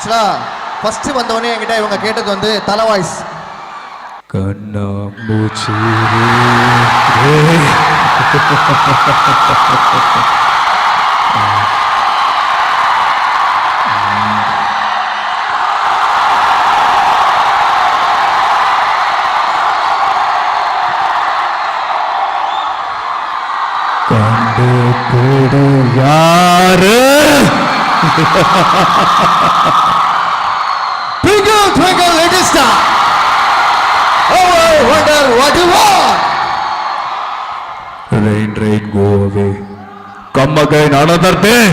ஆக்சுவலா ஃபர்ஸ்ட் வந்தவொடனே என்கிட்ட இவங்க கேட்டது வந்து தலை வாய்ஸ். கண்ணா மூச்சு கண்டு போடு யாரு Twinkle, twinkle, little star. Oh, I wonder what you want. Rain, rain, go away. Come again another day.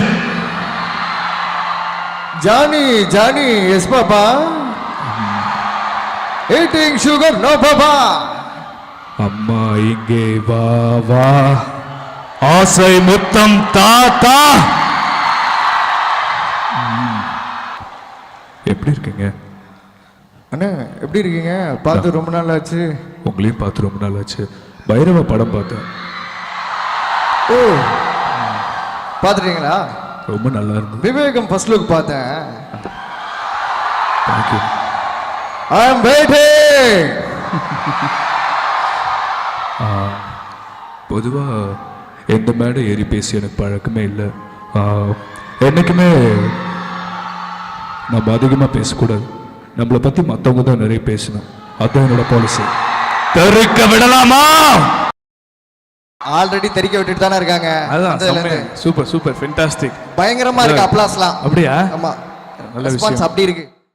Johnny, Johnny, yes, Papa. Eating sugar, no, Papa. அம்மா இங்கே வா வா ஆசை முத்தம் தாத்தா. எப்படி இருக்கீங்க அண்ணா? எப்படி இருக்கீங்க? பார்த்து ரொம்ப நாள் ஆச்சு. உங்களையும் பார்த்து ரொம்ப நாள் ஆச்சு. பைரவ படம் பார்த்தேன். ஓ, பார்த்துட்டீங்களா? ரொம்ப நல்லா இருந்தது. விவேகம் ஃபர்ஸ்ட் லுக் பார்த்தேன். தேங்க்யூ. I am waiting. பொதுவாக எந்த மேடை ஏறி பேசி எனக்கு பழக்கமே இல்லை. என்றைக்குமே நம்ம அதிகமாக பேசக்கூடாது. நம்மளை பற்றி மற்றவங்க தான் நிறைய பேசணும். அதுதான் என்னோட பாலிசி. தெரிக்க விடலாமா? ஆல்ரெடி தெரிக்க விட்டுட்டு தானே இருக்காங்க. அதான் சூப்பர் சூப்பர் ஃபென்டாஸ்டிக். பயங்கரமா இருக்கு அப்ளாஸ்லாம். அப்படியா? ஆமா, நல்ல ரெஸ்பான்ஸ் விஷயம். அப்படி இருக்கு.